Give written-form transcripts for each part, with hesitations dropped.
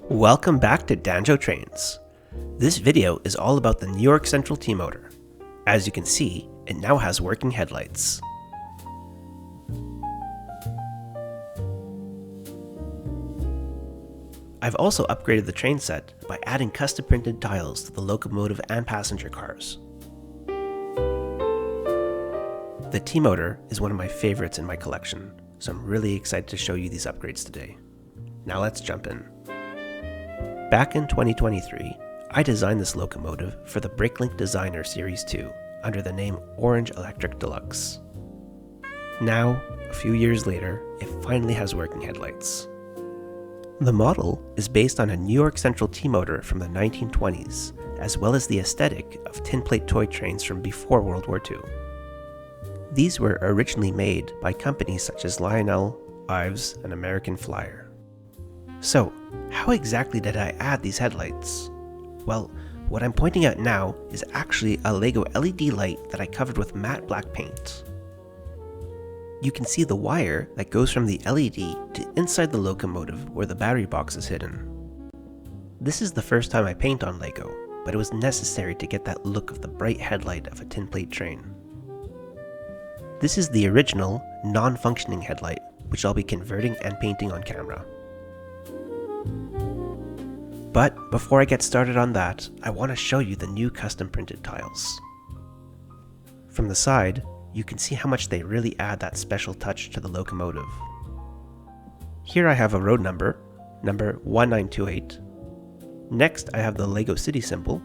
Welcome back to Danjo Trains. This video is all about the New York Central T-motor. As you can see, it now has working headlights. I've also upgraded the train set by adding custom printed tiles to the locomotive and passenger cars. The T-motor is one of my favorites in my collection, so I'm really excited to show you these upgrades today. Now let's jump in. Back in 2023, I designed this locomotive for the Bricklink Designer Series 2 under the name Orange Electric Deluxe. Now, a few years later, it finally has working headlights. The model is based on a New York Central T-motor from the 1920s, as well as the aesthetic of tinplate toy trains from before World War II. These were originally made by companies such as Lionel, Ives, and American Flyer. So, how exactly did I add these headlights? Well, what I'm pointing out now is actually a Lego LED light that I covered with matte black paint. You can see the wire that goes from the LED to inside the locomotive where the battery box is hidden. This is the first time I paint on Lego, but it was necessary to get that look of the bright headlight of a tinplate train. This is the original, non-functioning headlight, which I'll be converting and painting on camera. But before I get started on that, I want to show you the new custom printed tiles. From the side, you can see how much they really add that special touch to the locomotive. Here I have a road number 1928. Next I have the Lego City symbol.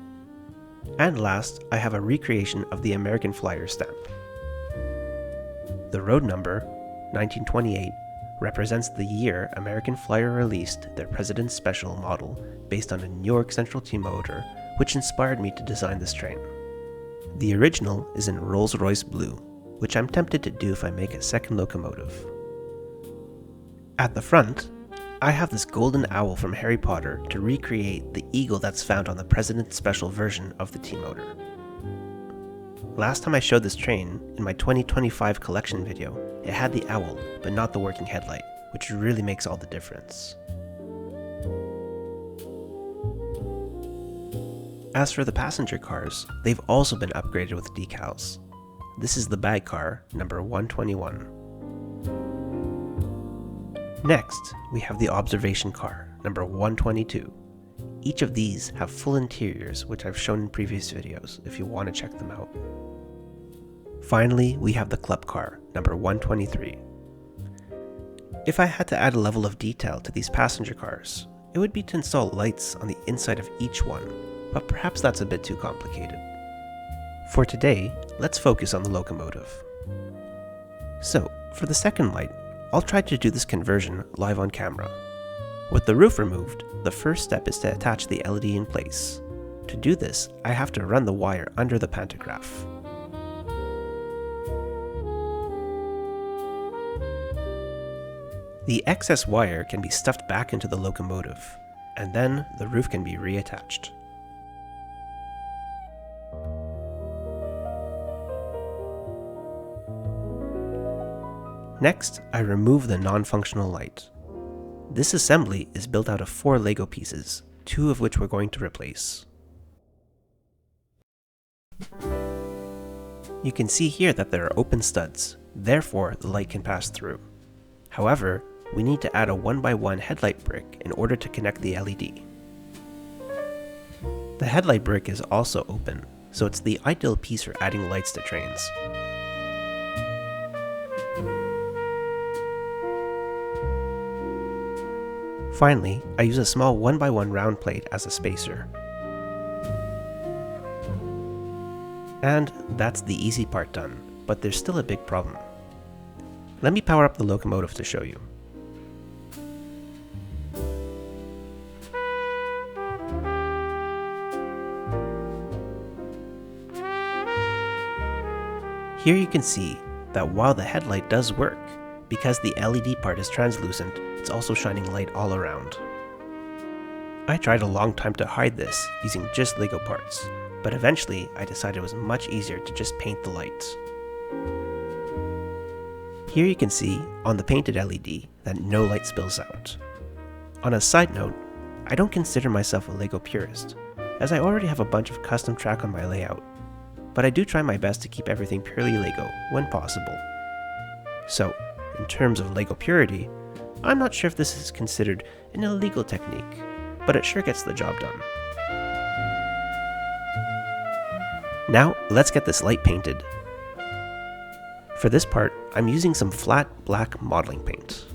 And last, I have a recreation of the American Flyer stamp. The road number, 1928, represents the year American Flyer released their President's Special model based on a New York Central T-motor, which inspired me to design this train. The original is in Rolls Royce Blue, which I'm tempted to do if I make a second locomotive. At the front, I have this golden owl from Harry Potter to recreate the eagle that's found on the President's Special version of the T-motor. Last time I showed this train, in my 2025 collection video, it had the owl, but not the working headlight, which really makes all the difference. As for the passenger cars, they've also been upgraded with decals. This is the bag car, number 121. Next, we have the observation car, number 122. Each of these have full interiors, which I've shown in previous videos if you want to check them out. Finally, we have the club car, number 123. If I had to add a level of detail to these passenger cars, it would be to install lights on the inside of each one, but perhaps that's a bit too complicated. For today, let's focus on the locomotive. So, for the second light, I'll try to do this conversion live on camera. With the roof removed, the first step is to attach the LED in place. To do this, I have to run the wire under the pantograph. The excess wire can be stuffed back into the locomotive, and then the roof can be reattached. Next, I remove the non-functional light. This assembly is built out of 4 Lego pieces, 2 of which we're going to replace. You can see here that there are open studs, therefore the light can pass through. However, we need to add a 1x1 headlight brick in order to connect the LED. The headlight brick is also open, so it's the ideal piece for adding lights to trains. Finally, I use a small 1x1 round plate as a spacer. And that's the easy part done, but there's still a big problem. Let me power up the locomotive to show you. Here you can see that while the headlight does work, because the LED part is translucent, it's also shining light all around. I tried a long time to hide this using just Lego parts, but eventually I decided it was much easier to just paint the lights. Here you can see on the painted LED that no light spills out. On a side note, I don't consider myself a LEGO purist, as I already have a bunch of custom track on my layout, but I do try my best to keep everything purely LEGO when possible. So, in terms of LEGO purity, I'm not sure if this is considered an illegal technique, but it sure gets the job done. Now, let's get this light painted. For this part, I'm using some flat black modeling paint.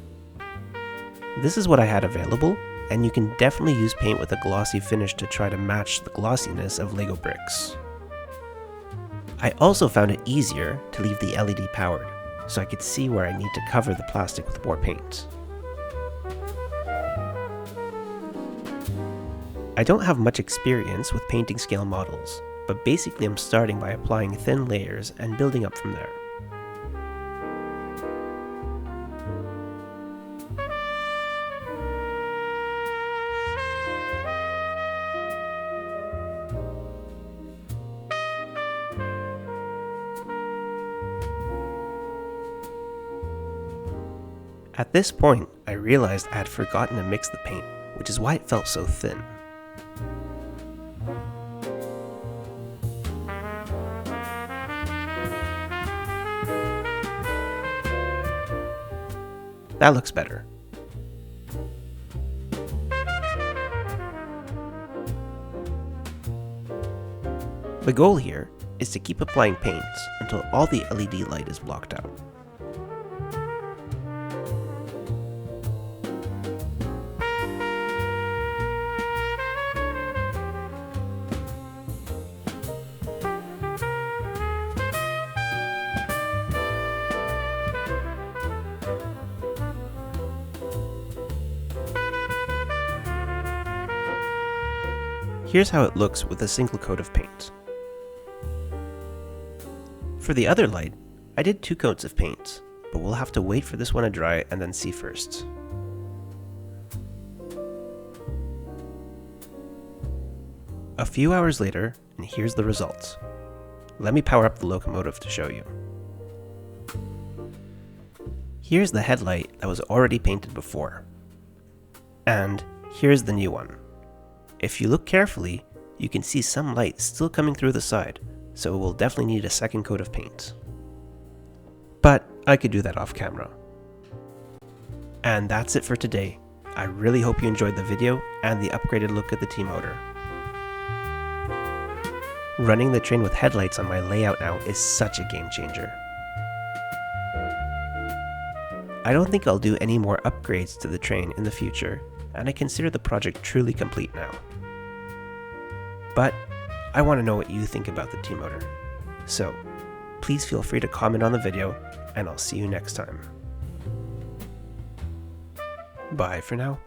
This is what I had available, and you can definitely use paint with a glossy finish to try to match the glossiness of LEGO bricks. I also found it easier to leave the LED powered, so I could see where I need to cover the plastic with more paint. I don't have much experience with painting scale models, but basically I'm starting by applying thin layers and building up from there. At this point, I realized I had forgotten to mix the paint, which is why it felt so thin. That looks better. The goal here is to keep applying paint until all the LED light is blocked out. Here's how it looks with a single coat of paint. For the other light, I did 2 coats of paint, but we'll have to wait for this one to dry and then see first. A few hours later, and here's the result. Let me power up the locomotive to show you. Here's the headlight that was already painted before. And here's the new one. If you look carefully, you can see some light still coming through the side, so it will definitely need a second coat of paint. But I could do that off camera. And that's it for today. I really hope you enjoyed the video and the upgraded look at the T-motor. Running the train with headlights on my layout now is such a game changer. I don't think I'll do any more upgrades to the train in the future, and I consider the project truly complete now. But I want to know what you think about the T-motor, so please feel free to comment on the video, and I'll see you next time. Bye for now.